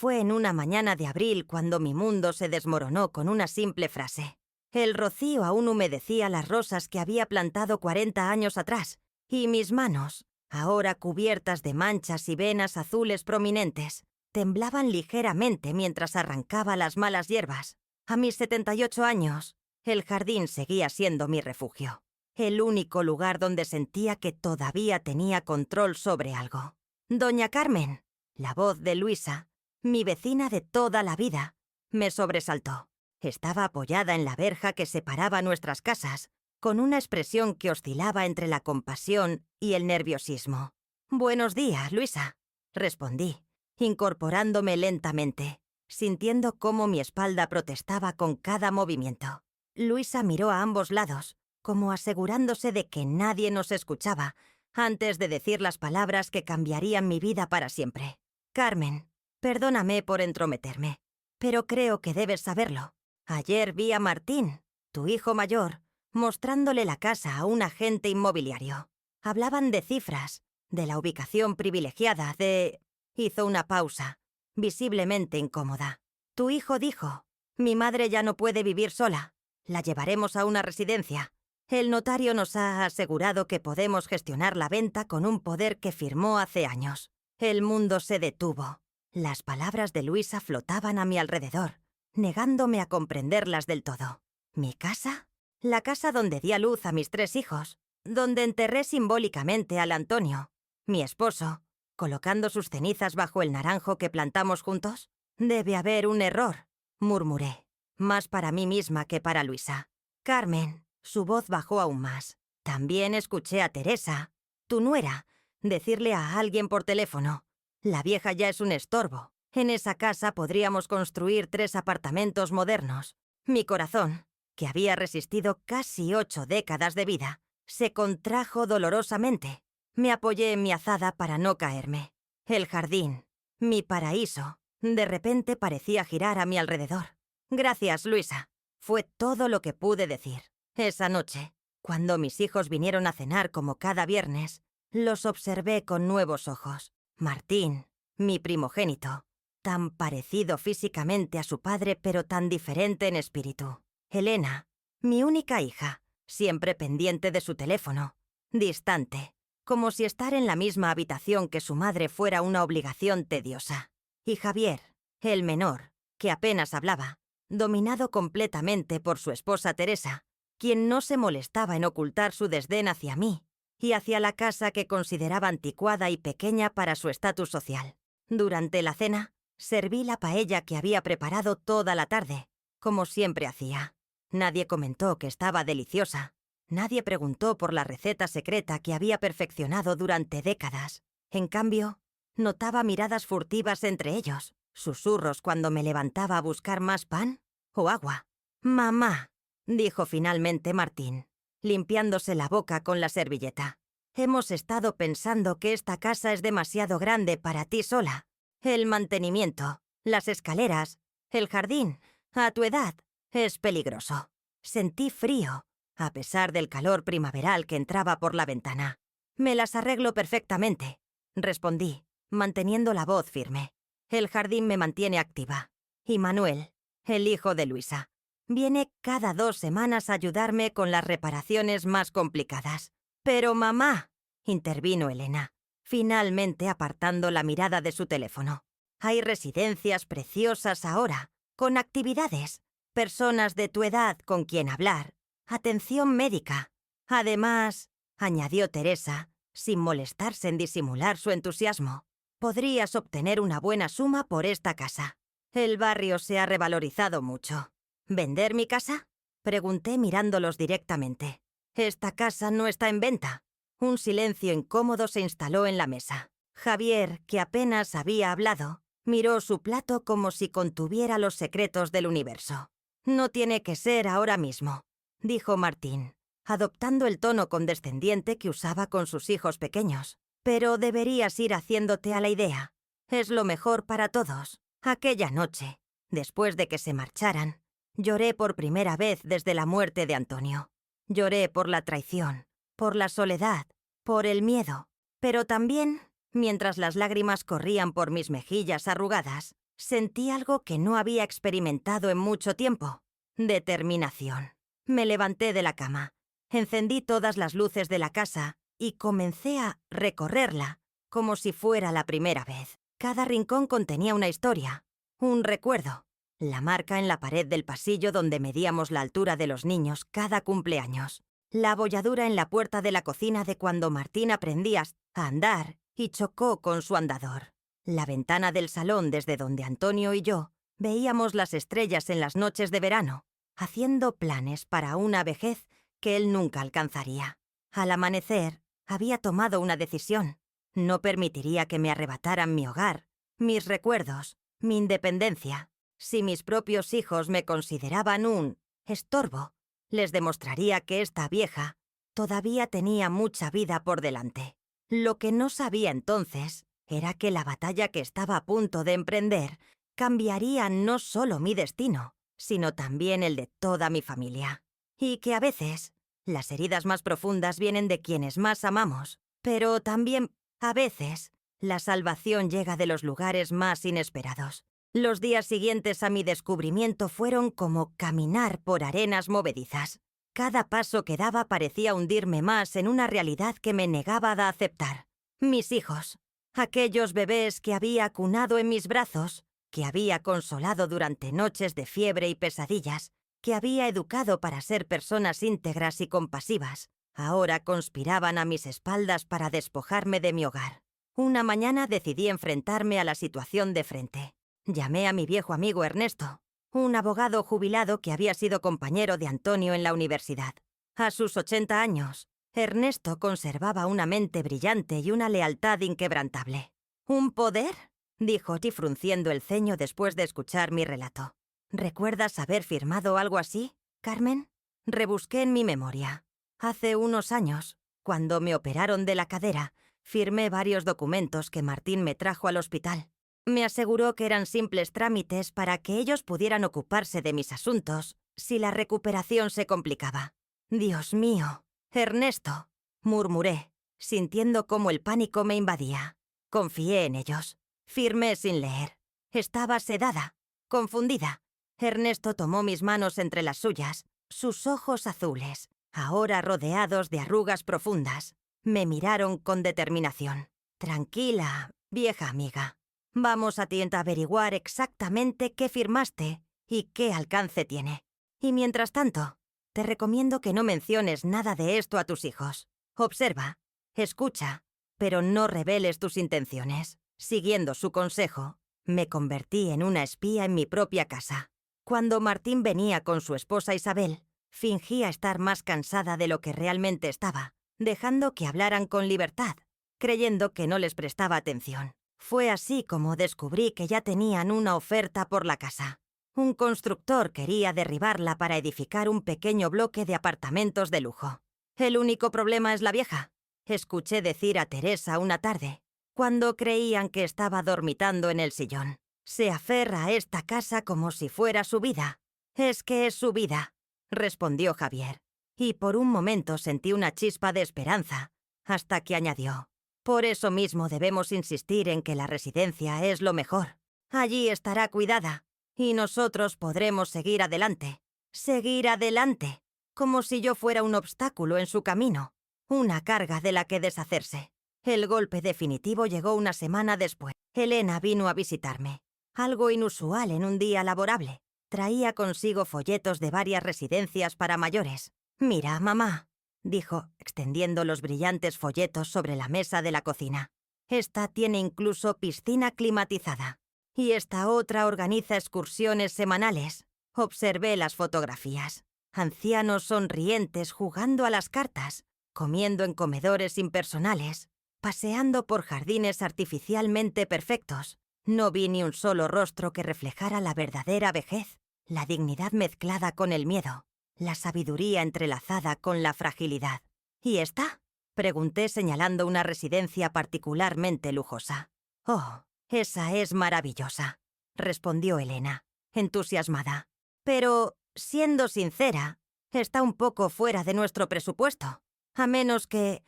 Fue en una mañana de abril cuando mi mundo se desmoronó con una simple frase. El rocío aún humedecía las rosas que había plantado 40 años atrás, y mis manos, ahora cubiertas de manchas y venas azules prominentes, temblaban ligeramente mientras arrancaba las malas hierbas. A mis 78 años, el jardín seguía siendo mi refugio, el único lugar donde sentía que todavía tenía control sobre algo. Doña Carmen, la voz de Luisa, mi vecina de toda la vida, me sobresaltó. Estaba apoyada en la verja que separaba nuestras casas, con una expresión que oscilaba entre la compasión y el nerviosismo. «Buenos días, Luisa», respondí, incorporándome lentamente, sintiendo cómo mi espalda protestaba con cada movimiento. Luisa miró a ambos lados, como asegurándose de que nadie nos escuchaba, antes de decir las palabras que cambiarían mi vida para siempre. «Carmen, perdóname por entrometerme, pero creo que debes saberlo. Ayer vi a Martín, tu hijo mayor, mostrándole la casa a un agente inmobiliario. Hablaban de cifras, de la ubicación privilegiada, de...» Hizo una pausa, visiblemente incómoda. «Tu hijo dijo, mi madre ya no puede vivir sola. La llevaremos a una residencia. El notario nos ha asegurado que podemos gestionar la venta con un poder que firmó hace años». El mundo se detuvo. Las palabras de Luisa flotaban a mi alrededor, negándome a comprenderlas del todo. ¿Mi casa? La casa donde di a luz a mis 3 hijos, donde enterré simbólicamente al Antonio, mi esposo, colocando sus cenizas bajo el naranjo que plantamos juntos. «Debe haber un error», murmuré, más para mí misma que para Luisa. «Carmen», su voz bajó aún más. «También escuché a Teresa, tu nuera, decirle a alguien por teléfono, la vieja ya es un estorbo. En esa casa podríamos construir 3 apartamentos modernos». Mi corazón, que había resistido casi 8 décadas de vida, se contrajo dolorosamente. Me apoyé en mi azada para no caerme. El jardín, mi paraíso, de repente parecía girar a mi alrededor. «Gracias, Luisa», fue todo lo que pude decir. Esa noche, cuando mis hijos vinieron a cenar como cada viernes, los observé con nuevos ojos. Martín, mi primogénito, tan parecido físicamente a su padre pero tan diferente en espíritu. Elena, mi única hija, siempre pendiente de su teléfono, distante, como si estar en la misma habitación que su madre fuera una obligación tediosa. Y Javier, el menor, que apenas hablaba, dominado completamente por su esposa Teresa, quien no se molestaba en ocultar su desdén hacia mí y hacia la casa que consideraba anticuada y pequeña para su estatus social. Durante la cena, serví la paella que había preparado toda la tarde, como siempre hacía. Nadie comentó que estaba deliciosa. Nadie preguntó por la receta secreta que había perfeccionado durante décadas. En cambio, notaba miradas furtivas entre ellos, susurros cuando me levantaba a buscar más pan o agua. «Mamá», dijo finalmente Martín, limpiándose la boca con la servilleta. «Hemos estado pensando que esta casa es demasiado grande para ti sola. El mantenimiento, las escaleras, el jardín, a tu edad, es peligroso». Sentí frío, a pesar del calor primaveral que entraba por la ventana. «Me las arreglo perfectamente», respondí, manteniendo la voz firme. «El jardín me mantiene activa. Y Manuel, el hijo de Luisa, viene cada 2 semanas a ayudarme con las reparaciones más complicadas». «Pero mamá», intervino Elena, finalmente apartando la mirada de su teléfono. «Hay residencias preciosas ahora, con actividades, personas de tu edad con quien hablar, atención médica. Además», añadió Teresa, sin molestarse en disimular su entusiasmo, «podrías obtener una buena suma por esta casa. El barrio se ha revalorizado mucho». «¿Vender mi casa?», pregunté mirándolos directamente. «Esta casa no está en venta». Un silencio incómodo se instaló en la mesa. Javier, que apenas había hablado, miró su plato como si contuviera los secretos del universo. «No tiene que ser ahora mismo», dijo Martín, adoptando el tono condescendiente que usaba con sus hijos pequeños. «Pero deberías ir haciéndote a la idea. Es lo mejor para todos». Aquella noche, después de que se marcharan, lloré por primera vez desde la muerte de Antonio. Lloré por la traición, por la soledad, por el miedo, pero también, mientras las lágrimas corrían por mis mejillas arrugadas, Sentí algo que no había experimentado en mucho tiempo. Determinación. Me levanté de la cama, encendí todas las luces de la casa y comencé a recorrerla como si fuera la primera vez. Cada rincón contenía una historia, un recuerdo. La marca en la pared del pasillo donde medíamos la altura de los niños cada cumpleaños. La abolladura en la puerta de la cocina de cuando Martín aprendía a andar y chocó con su andador. La ventana del salón desde donde Antonio y yo veíamos las estrellas en las noches de verano, haciendo planes para una vejez que él nunca alcanzaría. Al amanecer, había tomado una decisión. No permitiría que me arrebataran mi hogar, mis recuerdos, mi independencia. Si mis propios hijos me consideraban un estorbo, les demostraría que esta vieja todavía tenía mucha vida por delante. Lo que no sabía entonces era que la batalla que estaba a punto de emprender cambiaría no solo mi destino, sino también el de toda mi familia. Y que a veces las heridas más profundas vienen de quienes más amamos, pero también, a veces, la salvación llega de los lugares más inesperados. Los días siguientes a mi descubrimiento fueron como caminar por arenas movedizas. Cada paso que daba parecía hundirme más en una realidad que me negaba a aceptar. Mis hijos, aquellos bebés que había cunado en mis brazos, que había consolado durante noches de fiebre y pesadillas, que había educado para ser personas íntegras y compasivas, ahora conspiraban a mis espaldas para despojarme de mi hogar. Una mañana decidí enfrentarme a la situación de frente. Llamé a mi viejo amigo Ernesto, un abogado jubilado que había sido compañero de Antonio en la universidad. A sus 80 años, Ernesto conservaba una mente brillante y una lealtad inquebrantable. ¿Un poder?, dijo Oti frunciendo el ceño después de escuchar mi relato. ¿Recuerdas haber firmado algo así, Carmen? Rebusqué en mi memoria. Hace unos años, cuando me operaron de la cadera, firmé varios documentos que Martín me trajo al hospital. Me aseguró que eran simples trámites para que ellos pudieran ocuparse de mis asuntos si la recuperación se complicaba. «Dios mío, Ernesto», murmuré, sintiendo cómo el pánico me invadía. Confié en ellos. Firmé sin leer. Estaba sedada, confundida. Ernesto tomó mis manos entre las suyas, sus ojos azules, ahora rodeados de arrugas profundas. Me miraron con determinación. «Tranquila, vieja amiga. Vamos a ti a averiguar exactamente qué firmaste y qué alcance tiene. Y mientras tanto, te recomiendo que no menciones nada de esto a tus hijos. Observa, escucha, pero no reveles tus intenciones». Siguiendo su consejo, me convertí en una espía en mi propia casa. Cuando Martín venía con su esposa Isabel, fingía estar más cansada de lo que realmente estaba, dejando que hablaran con libertad, creyendo que no les prestaba atención. Fue así como descubrí que ya tenían una oferta por la casa. Un constructor quería derribarla para edificar un pequeño bloque de apartamentos de lujo. «El único problema es la vieja», escuché decir a Teresa una tarde, cuando creían que estaba dormitando en el sillón. «Se aferra a esta casa como si fuera su vida». «Es que es su vida», respondió Javier, y por un momento sentí una chispa de esperanza, hasta que añadió: «Por eso mismo debemos insistir en que la residencia es lo mejor. Allí estará cuidada, y nosotros podremos seguir adelante. Seguir adelante, como si yo fuera un obstáculo en su camino, una carga de la que deshacerse». El golpe definitivo llegó una semana después. Elena vino a visitarme. Algo inusual en un día laborable. Traía consigo folletos de varias residencias para mayores. «Mira, mamá», dijo, extendiendo los brillantes folletos sobre la mesa de la cocina. «Esta tiene incluso piscina climatizada. Y esta otra organiza excursiones semanales». Observé las fotografías. Ancianos sonrientes jugando a las cartas, comiendo en comedores impersonales, paseando por jardines artificialmente perfectos. No vi ni un solo rostro que reflejara la verdadera vejez, la dignidad mezclada con el miedo, la sabiduría entrelazada con la fragilidad. «¿Y esta?», pregunté señalando una residencia particularmente lujosa. «Oh, esa es maravillosa», respondió Elena, entusiasmada. «Pero, siendo sincera, está un poco fuera de nuestro presupuesto. A menos que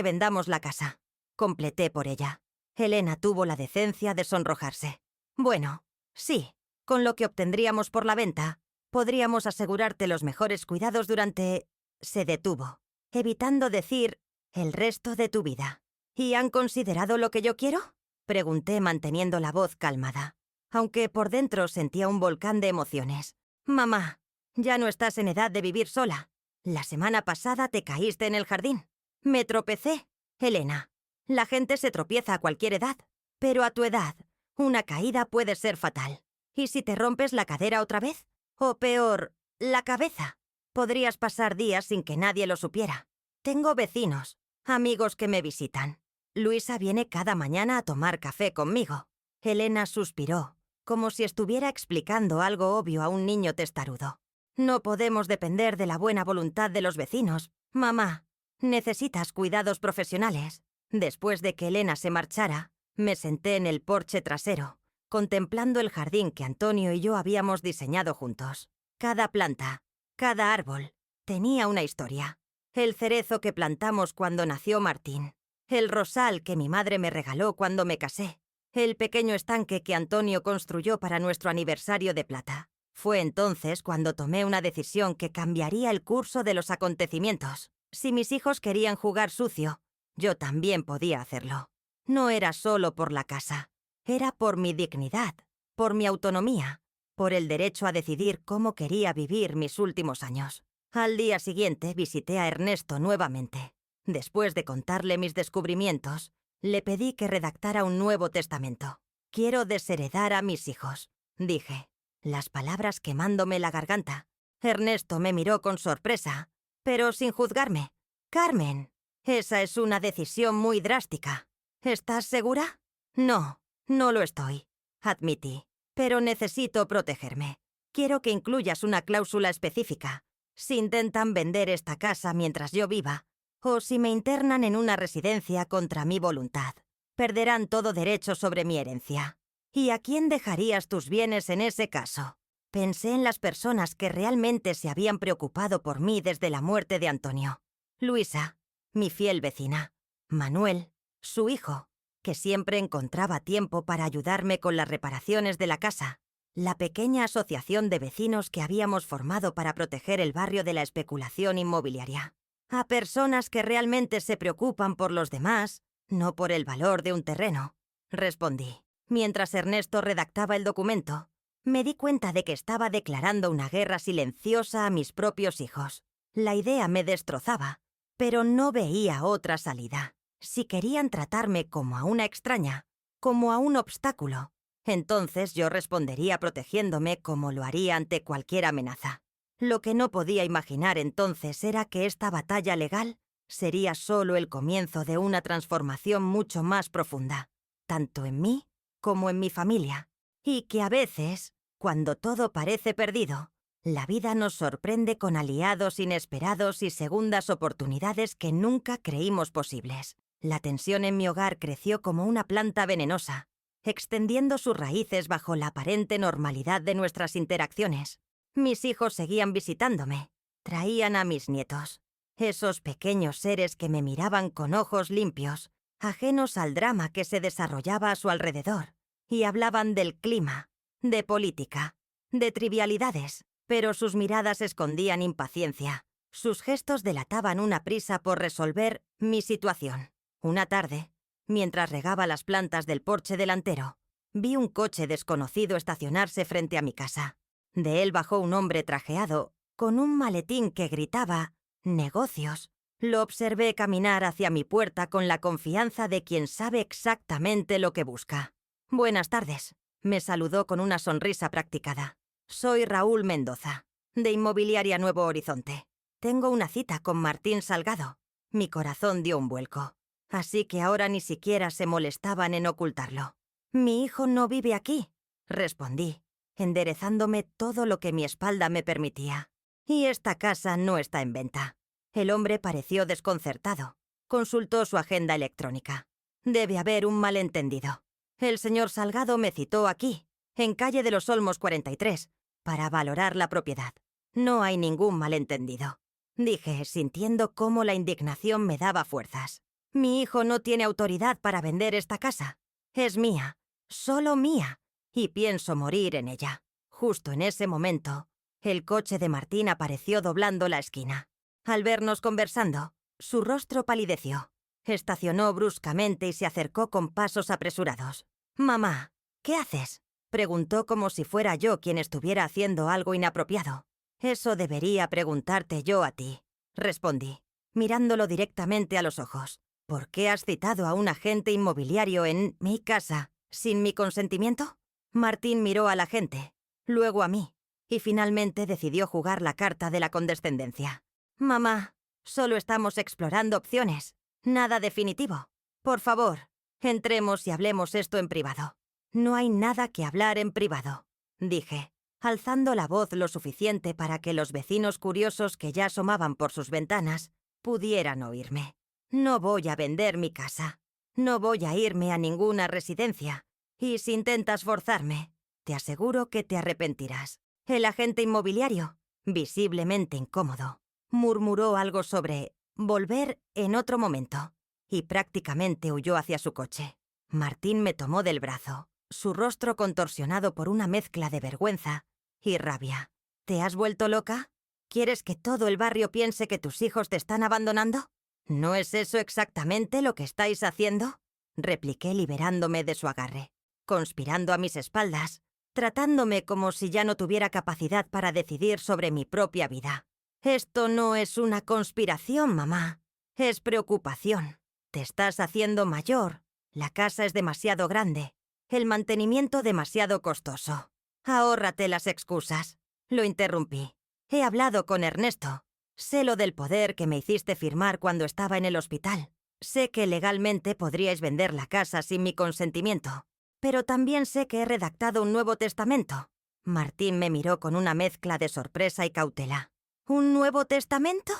vendamos la casa», completé por ella. Elena tuvo la decencia de sonrojarse. Bueno, sí, con lo que obtendríamos por la venta, podríamos asegurarte los mejores cuidados durante... Se detuvo, evitando decir el resto de tu vida. ¿Y han considerado lo que yo quiero? Pregunté manteniendo la voz calmada, aunque por dentro sentía un volcán de emociones. Mamá, ya no estás en edad de vivir sola. La semana pasada te caíste en el jardín. Me tropecé. Elena, la gente se tropieza a cualquier edad, pero a tu edad, una caída puede ser fatal. ¿Y si te rompes la cadera otra vez? O peor, la cabeza. Podrías pasar días sin que nadie lo supiera. Tengo vecinos, amigos que me visitan. Luisa viene cada mañana a tomar café conmigo. Elena suspiró, como si estuviera explicando algo obvio a un niño testarudo. No podemos depender de la buena voluntad de los vecinos. Mamá, necesitas cuidados profesionales. Después de que Elena se marchara, me senté en el porche trasero, contemplando el jardín que Antonio y yo habíamos diseñado juntos. Cada planta, cada árbol, tenía una historia. El cerezo que plantamos cuando nació Martín. El rosal que mi madre me regaló cuando me casé. El pequeño estanque que Antonio construyó para nuestro aniversario de plata. Fue entonces cuando tomé una decisión que cambiaría el curso de los acontecimientos. Si mis hijos querían jugar sucio, yo también podía hacerlo. No era solo por la casa. Era por mi dignidad, por mi autonomía, por el derecho a decidir cómo quería vivir mis últimos años. Al día siguiente visité a Ernesto nuevamente. Después de contarle mis descubrimientos, le pedí que redactara un nuevo testamento. Quiero desheredar a mis hijos, dije, las palabras quemándome la garganta. Ernesto me miró con sorpresa, pero sin juzgarme. Carmen, esa es una decisión muy drástica. ¿Estás segura? No, no lo estoy, admití, pero necesito protegerme. Quiero que incluyas una cláusula específica. Si intentan vender esta casa mientras yo viva, o si me internan en una residencia contra mi voluntad, perderán todo derecho sobre mi herencia. ¿Y a quién dejarías tus bienes en ese caso? Pensé en las personas que realmente se habían preocupado por mí desde la muerte de Antonio. Luisa, mi fiel vecina. Manuel, su hijo, que siempre encontraba tiempo para ayudarme con las reparaciones de la casa. La pequeña asociación de vecinos que habíamos formado para proteger el barrio de la especulación inmobiliaria. A personas que realmente se preocupan por los demás, no por el valor de un terreno, respondí. Mientras Ernesto redactaba el documento, me di cuenta de que estaba declarando una guerra silenciosa a mis propios hijos. La idea me destrozaba, pero no veía otra salida. Si querían tratarme como a una extraña, como a un obstáculo, entonces yo respondería protegiéndome como lo haría ante cualquier amenaza. Lo que no podía imaginar entonces era que esta batalla legal sería solo el comienzo de una transformación mucho más profunda, tanto en mí como en mi familia, y que a veces, cuando todo parece perdido, la vida nos sorprende con aliados inesperados y segundas oportunidades que nunca creímos posibles. La tensión en mi hogar creció como una planta venenosa, extendiendo sus raíces bajo la aparente normalidad de nuestras interacciones. Mis hijos seguían visitándome, traían a mis nietos, esos pequeños seres que me miraban con ojos limpios, ajenos al drama que se desarrollaba a su alrededor, y hablaban del clima, de política, de trivialidades, pero sus miradas escondían impaciencia. Sus gestos delataban una prisa por resolver mi situación. Una tarde, mientras regaba las plantas del porche delantero, vi un coche desconocido estacionarse frente a mi casa. De él bajó un hombre trajeado, con un maletín que gritaba «negocios». Lo observé caminar hacia mi puerta con la confianza de quien sabe exactamente lo que busca. «Buenas tardes», me saludó con una sonrisa practicada. «Soy Raúl Mendoza, de Inmobiliaria Nuevo Horizonte. Tengo una cita con Martín Salgado». Mi corazón dio un vuelco, así que ahora ni siquiera se molestaban en ocultarlo. «Mi hijo no vive aquí», respondí, enderezándome todo lo que mi espalda me permitía. «Y esta casa no está en venta». El hombre pareció desconcertado. Consultó su agenda electrónica. «Debe haber un malentendido. El señor Salgado me citó aquí, en calle de los Olmos 43, para valorar la propiedad. No hay ningún malentendido», dije, sintiendo cómo la indignación me daba fuerzas. «Mi hijo no tiene autoridad para vender esta casa. Es mía, solo mía, y pienso morir en ella. Justo en ese momento, el coche de Martín apareció doblando la esquina. Al vernos conversando, su rostro palideció. Estacionó bruscamente y se acercó con pasos apresurados. «Mamá, ¿qué haces?», preguntó como si fuera yo quien estuviera haciendo algo inapropiado. «Eso debería preguntarte yo a ti», respondí, mirándolo directamente a los ojos. «¿Por qué has citado a un agente inmobiliario en mi casa sin mi consentimiento?». Martín miró a la gente, luego a mí, y finalmente decidió jugar la carta de la condescendencia. «Mamá, solo estamos explorando opciones. Nada definitivo. Por favor, entremos y hablemos esto en privado». «No hay nada que hablar en privado», dije, alzando la voz lo suficiente para que los vecinos curiosos que ya asomaban por sus ventanas pudieran oírme. «No voy a vender mi casa. No voy a irme a ninguna residencia. Y si intentas forzarme, te aseguro que te arrepentirás». El agente inmobiliario, visiblemente incómodo, murmuró algo sobre volver en otro momento y prácticamente huyó hacia su coche. Martín me tomó del brazo, su rostro contorsionado por una mezcla de vergüenza y rabia. «¿Te has vuelto loca? ¿Quieres que todo el barrio piense que tus hijos te están abandonando? ¿No es eso exactamente lo que estáis haciendo?», repliqué liberándome de su agarre, conspirando a mis espaldas, tratándome como si ya no tuviera capacidad para decidir sobre mi propia vida. «Esto no es una conspiración, mamá. Es preocupación. Te estás haciendo mayor. La casa es demasiado grande. El mantenimiento demasiado costoso. Ahórrate las excusas», lo interrumpí. «He hablado con Ernesto. Sé lo del poder que me hiciste firmar cuando estaba en el hospital. Sé que legalmente podríais vender la casa sin mi consentimiento. Pero también sé que he redactado un nuevo testamento». Martín me miró con una mezcla de sorpresa y cautela. «¿Un nuevo testamento?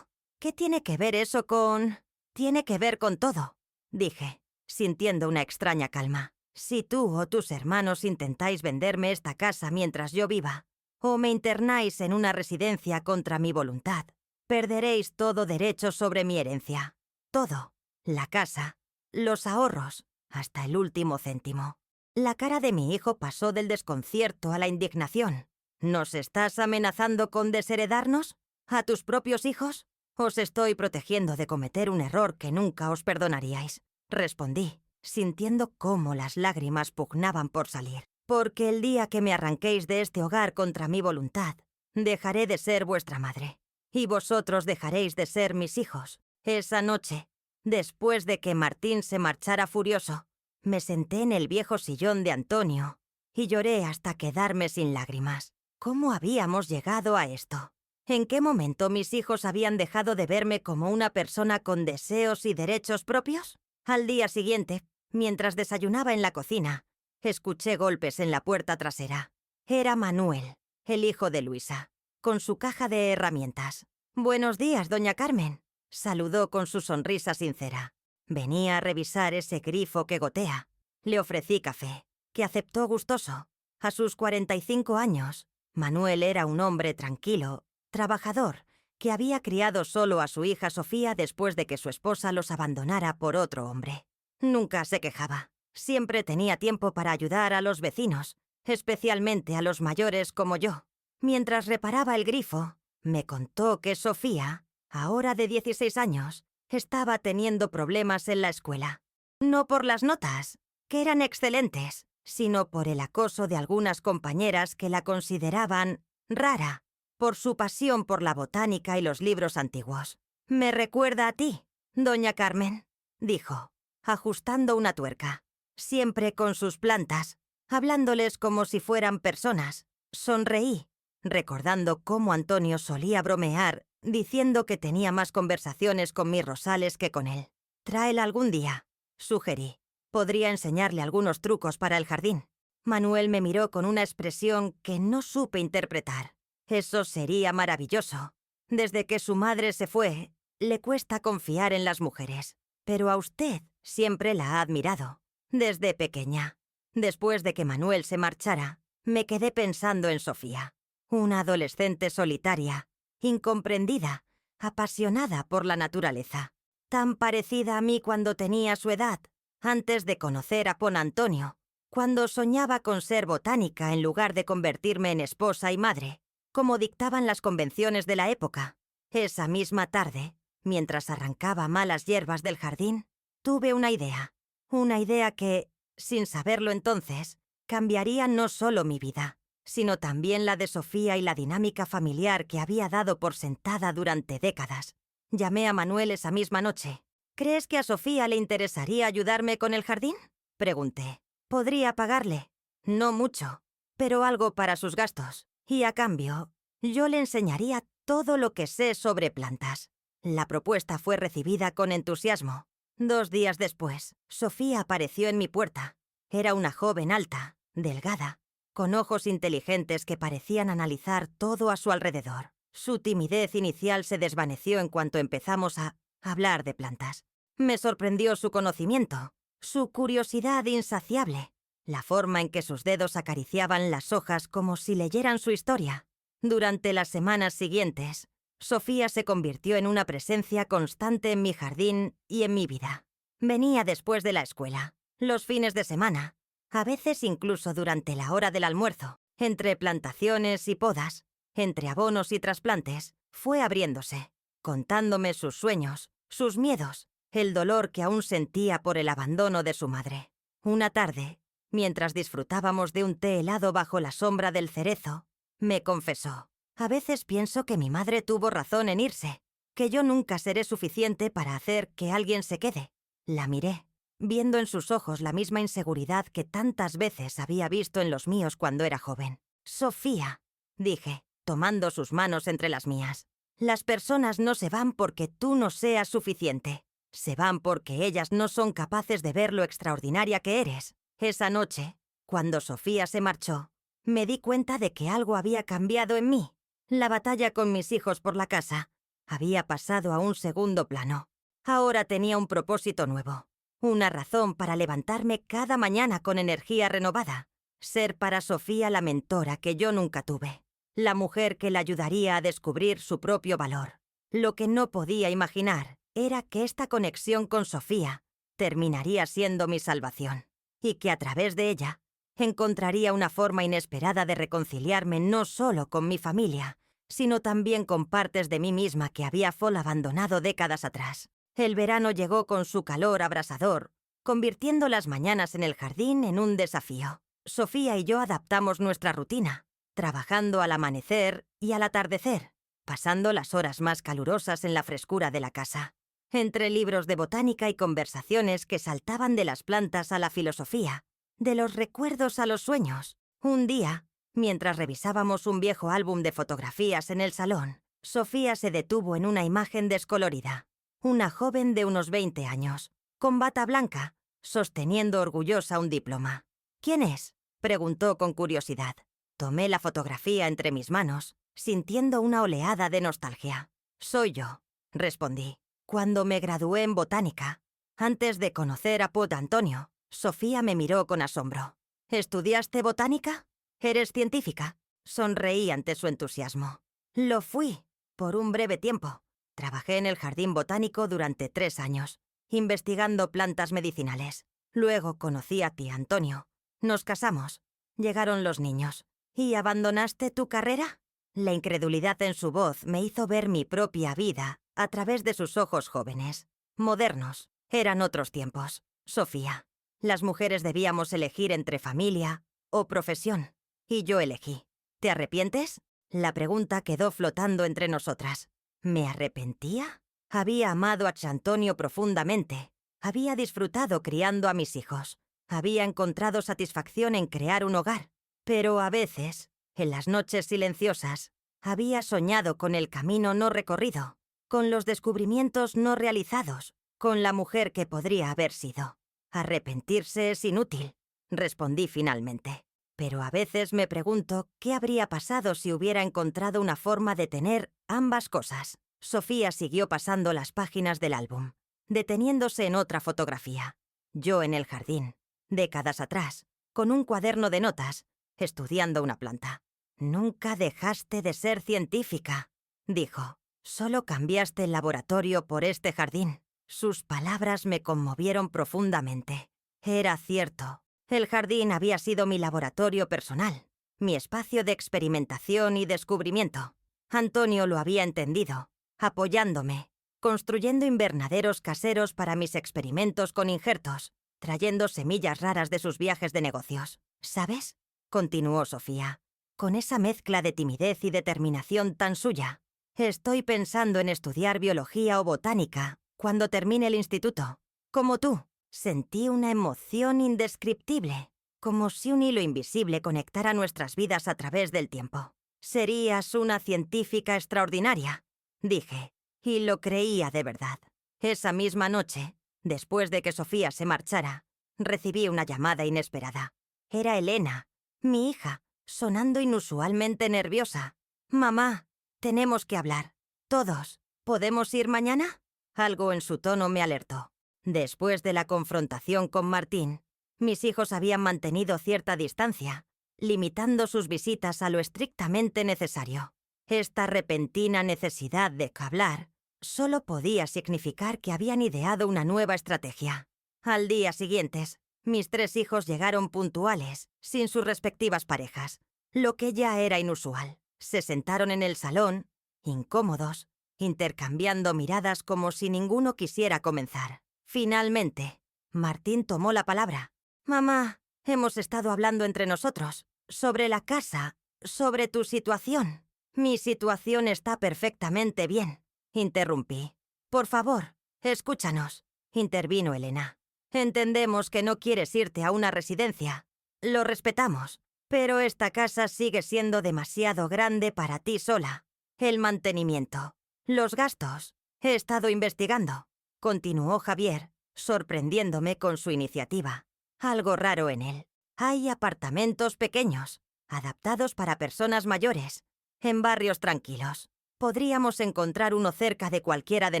¿Qué tiene que ver eso con...?» «Tiene que ver con todo», dije, sintiendo una extraña calma. «Si tú o tus hermanos intentáis venderme esta casa mientras yo viva, o me internáis en una residencia contra mi voluntad, perderéis todo derecho sobre mi herencia. Todo. La casa, los ahorros, hasta el último céntimo». La cara de mi hijo pasó del desconcierto a la indignación. «¿Nos estás amenazando con desheredarnos? ¿A tus propios hijos? Os estoy protegiendo de cometer un error que nunca os perdonaríais», respondí, sintiendo cómo las lágrimas pugnaban por salir. «Porque el día que me arranquéis de este hogar contra mi voluntad, dejaré de ser vuestra madre, y vosotros dejaréis de ser mis hijos». Esa noche, después de que Martín se marchara furioso, me senté en el viejo sillón de Antonio y lloré hasta quedarme sin lágrimas. ¿Cómo habíamos llegado a esto? ¿En qué momento mis hijos habían dejado de verme como una persona con deseos y derechos propios? Al día siguiente, mientras desayunaba en la cocina, escuché golpes en la puerta trasera. Era Manuel, el hijo de Luisa, con su caja de herramientas. «Buenos días, doña Carmen», saludó con su sonrisa sincera. Venía a revisar ese grifo que gotea. Le ofrecí café, que aceptó gustoso. A sus 45 años, Manuel era un hombre tranquilo, trabajador, que había criado solo a su hija Sofía después de que su esposa los abandonara por otro hombre. Nunca se quejaba. Siempre tenía tiempo para ayudar a los vecinos, especialmente a los mayores como yo. Mientras reparaba el grifo, me contó que Sofía, ahora de 16 años, estaba teniendo problemas en la escuela. No por las notas, que eran excelentes, sino por el acoso de algunas compañeras que la consideraban rara, por su pasión por la botánica y los libros antiguos. «Me recuerda a ti, doña Carmen», dijo, ajustando una tuerca. «Siempre con sus plantas, hablándoles como si fueran personas». Sonreí, recordando cómo Antonio solía bromear, diciendo que tenía más conversaciones con mis rosales que con él. «Tráela algún día», sugerí. «Podría enseñarle algunos trucos para el jardín». Manuel me miró con una expresión que no supe interpretar. «Eso sería maravilloso. Desde que su madre se fue, le cuesta confiar en las mujeres. Pero a usted siempre la ha admirado, desde pequeña». Después de que Manuel se marchara, me quedé pensando en Sofía, una adolescente solitaria, incomprendida, apasionada por la naturaleza, tan parecida a mí cuando tenía su edad, antes de conocer a Pon Antonio, cuando soñaba con ser botánica en lugar de convertirme en esposa y madre, como dictaban las convenciones de la época. Esa misma tarde, mientras arrancaba malas hierbas del jardín, tuve una idea que, sin saberlo entonces, cambiaría no solo mi vida, sino también la de Sofía y la dinámica familiar que había dado por sentada durante décadas. Llamé a Manuel esa misma noche. ¿Crees que a Sofía le interesaría ayudarme con el jardín?, pregunté. Podría pagarle. No mucho, pero algo para sus gastos. Y a cambio, yo le enseñaría todo lo que sé sobre plantas. La propuesta fue recibida con entusiasmo. 2 días después, Sofía apareció en mi puerta. Era una joven alta, delgada, con ojos inteligentes que parecían analizar todo a su alrededor. Su timidez inicial se desvaneció en cuanto empezamos a hablar de plantas. Me sorprendió su conocimiento, su curiosidad insaciable, la forma en que sus dedos acariciaban las hojas como si leyeran su historia. Durante las semanas siguientes, Sofía se convirtió en una presencia constante en mi jardín y en mi vida. Venía después de la escuela, los fines de semana, a veces incluso durante la hora del almuerzo, entre plantaciones y podas, entre abonos y trasplantes, fue abriéndose, contándome sus sueños, sus miedos, el dolor que aún sentía por el abandono de su madre. Una tarde, mientras disfrutábamos de un té helado bajo la sombra del cerezo, me confesó: a veces pienso que mi madre tuvo razón en irse, que yo nunca seré suficiente para hacer que alguien se quede. La miré, viendo en sus ojos la misma inseguridad que tantas veces había visto en los míos cuando era joven. Sofía, dije, tomando sus manos entre las mías, las personas no se van porque tú no seas suficiente. Se van porque ellas no son capaces de ver lo extraordinaria que eres. Esa noche, cuando Sofía se marchó, me di cuenta de que algo había cambiado en mí. La batalla con mis hijos por la casa había pasado a un segundo plano. Ahora tenía un propósito nuevo, una razón para levantarme cada mañana con energía renovada. Ser para Sofía la mentora que yo nunca tuve, la mujer que la ayudaría a descubrir su propio valor. Lo que no podía imaginar era que esta conexión con Sofía terminaría siendo mi salvación, y que a través de ella encontraría una forma inesperada de reconciliarme no solo con mi familia, sino también con partes de mí misma que había abandonado décadas atrás. El verano llegó con su calor abrasador, convirtiendo las mañanas en el jardín en un desafío. Sofía y yo adaptamos nuestra rutina, trabajando al amanecer y al atardecer, pasando las horas más calurosas en la frescura de la casa. Entre libros de botánica y conversaciones que saltaban de las plantas a la filosofía, de los recuerdos a los sueños. Un día, mientras revisábamos un viejo álbum de fotografías en el salón, Sofía se detuvo en una imagen descolorida. Una joven de unos 20 años, con bata blanca, sosteniendo orgullosa un diploma. ¿Quién es?, preguntó con curiosidad. Tomé la fotografía entre mis manos, sintiendo una oleada de nostalgia. Soy yo, respondí. Cuando me gradué en botánica, antes de conocer a Pot Antonio, Sofía me miró con asombro. ¿Estudiaste botánica? ¿Eres científica? Sonreí ante su entusiasmo. Lo fui, por un breve tiempo. Trabajé en el jardín botánico durante 3 años, investigando plantas medicinales. Luego conocí a ti, Antonio. Nos casamos. Llegaron los niños. ¿Y abandonaste tu carrera? La incredulidad en su voz me hizo ver mi propia vida a través de sus ojos jóvenes. Modernos. Eran otros tiempos. Sofía. Las mujeres debíamos elegir entre familia o profesión. Y yo elegí. ¿Te arrepientes? La pregunta quedó flotando entre nosotras. ¿Me arrepentía? Había amado a Antonio profundamente. Había disfrutado criando a mis hijos. Había encontrado satisfacción en crear un hogar. Pero a veces, en las noches silenciosas, había soñado con el camino no recorrido, con los descubrimientos no realizados, con la mujer que podría haber sido. Arrepentirse es inútil, respondí finalmente. Pero a veces me pregunto qué habría pasado si hubiera encontrado una forma de tener ambas cosas. Sofía siguió pasando las páginas del álbum, deteniéndose en otra fotografía. Yo en el jardín, décadas atrás, con un cuaderno de notas, estudiando una planta. Nunca dejaste de ser científica, dijo. Solo cambiaste el laboratorio por este jardín. Sus palabras me conmovieron profundamente. Era cierto. El jardín había sido mi laboratorio personal, mi espacio de experimentación y descubrimiento. Antonio lo había entendido, apoyándome, construyendo invernaderos caseros para mis experimentos con injertos, trayendo semillas raras de sus viajes de negocios. ¿Sabes?, continuó Sofía, con esa mezcla de timidez y determinación tan suya. Estoy pensando en estudiar biología o botánica cuando termine el instituto. Como tú, sentí una emoción indescriptible, como si un hilo invisible conectara nuestras vidas a través del tiempo. Serías una científica extraordinaria, dije, y lo creía de verdad. Esa misma noche, después de que Sofía se marchara, recibí una llamada inesperada. Era Elena, mi hija, sonando inusualmente nerviosa. «Mamá, tenemos que hablar. Todos. ¿Podemos ir mañana?» Algo en su tono me alertó. Después de la confrontación con Martín, mis hijos habían mantenido cierta distancia, limitando sus visitas a lo estrictamente necesario. Esta repentina necesidad de hablar solo podía significar que habían ideado una nueva estrategia. Al día siguiente, mis 3 hijos llegaron puntuales, sin sus respectivas parejas, lo que ya era inusual. Se sentaron en el salón, incómodos, intercambiando miradas como si ninguno quisiera comenzar. Finalmente, Martín tomó la palabra. «Mamá, hemos estado hablando entre nosotros, sobre la casa, sobre tu situación». «Mi situación está perfectamente bien», interrumpí. «Por favor, escúchanos», intervino Elena. «Entendemos que no quieres irte a una residencia. Lo respetamos. Pero esta casa sigue siendo demasiado grande para ti sola. El mantenimiento, los gastos. He estado investigando», continuó Javier, sorprendiéndome con su iniciativa. «Algo raro en él. Hay apartamentos pequeños, adaptados para personas mayores, en barrios tranquilos. Podríamos encontrar uno cerca de cualquiera de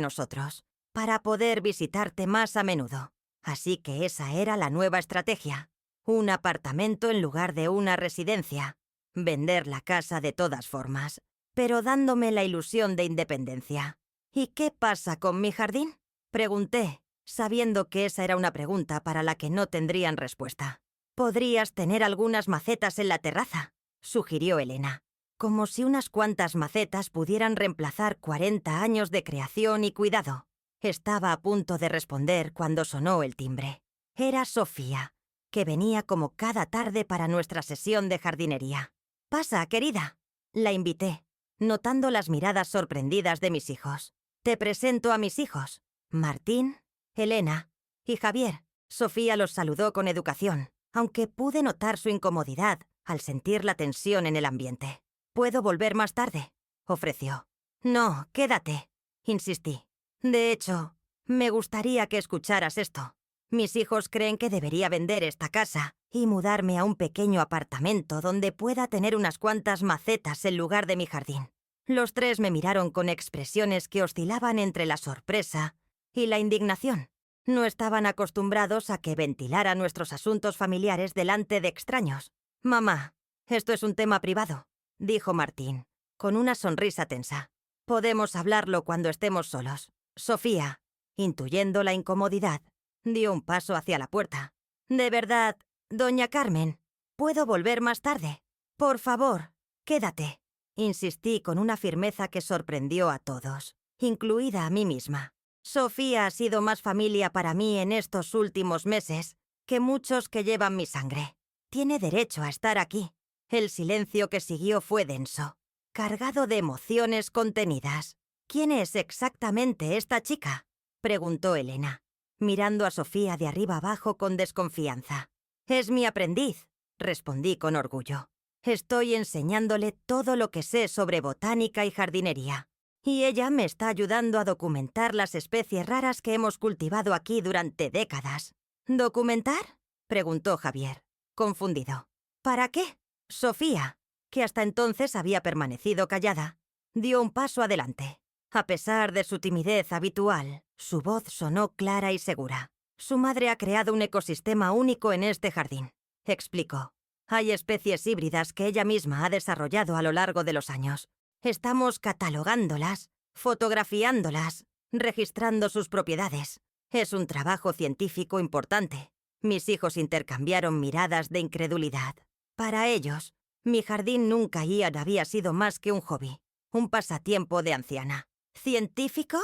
nosotros, para poder visitarte más a menudo». Así que esa era la nueva estrategia. Un apartamento en lugar de una residencia. Vender la casa de todas formas, pero dándome la ilusión de independencia. «¿Y qué pasa con mi jardín?», pregunté, sabiendo que esa era una pregunta para la que no tendrían respuesta. «Podrías tener algunas macetas en la terraza», sugirió Elena, como si unas cuantas macetas pudieran reemplazar 40 años de creación y cuidado. Estaba a punto de responder cuando sonó el timbre. Era Sofía, que venía como cada tarde para nuestra sesión de jardinería. «Pasa, querida», la invité, notando las miradas sorprendidas de mis hijos. «Te presento a mis hijos, Martín, Elena y Javier». Sofía los saludó con educación, aunque pude notar su incomodidad al sentir la tensión en el ambiente. «¿Puedo volver más tarde?», ofreció. «No, quédate», insistí. «De hecho, me gustaría que escucharas esto. Mis hijos creen que debería vender esta casa y mudarme a un pequeño apartamento donde pueda tener unas cuantas macetas en lugar de mi jardín». Los 3 me miraron con expresiones que oscilaban entre la sorpresa y la indignación. No estaban acostumbrados a que ventilara nuestros asuntos familiares delante de extraños. «Mamá, esto es un tema privado», dijo Martín, con una sonrisa tensa. «Podemos hablarlo cuando estemos solos». Sofía, intuyendo la incomodidad, dio un paso hacia la puerta. «De verdad, doña Carmen, ¿puedo volver más tarde? Por favor, quédate», insistí con una firmeza que sorprendió a todos, incluida a mí misma. Sofía ha sido más familia para mí en estos últimos meses que muchos que llevan mi sangre. Tiene derecho a estar aquí. El silencio que siguió fue denso, cargado de emociones contenidas. «¿Quién es exactamente esta chica?», preguntó Elena, mirando a Sofía de arriba abajo con desconfianza. «Es mi aprendiz», respondí con orgullo. «Estoy enseñándole todo lo que sé sobre botánica y jardinería. Y ella me está ayudando a documentar las especies raras que hemos cultivado aquí durante décadas». «¿Documentar?», preguntó Javier, confundido. «¿Para qué?». Sofía, que hasta entonces había permanecido callada, dio un paso adelante. A pesar de su timidez habitual, su voz sonó clara y segura. «Su madre ha creado un ecosistema único en este jardín», explicó. «Hay especies híbridas que ella misma ha desarrollado a lo largo de los años. Estamos catalogándolas, fotografiándolas, registrando sus propiedades. Es un trabajo científico importante, Mis hijos intercambiaron miradas de incredulidad. Para ellos, mi jardín nunca había sido más que un hobby, un pasatiempo de anciana. ¿Científico?,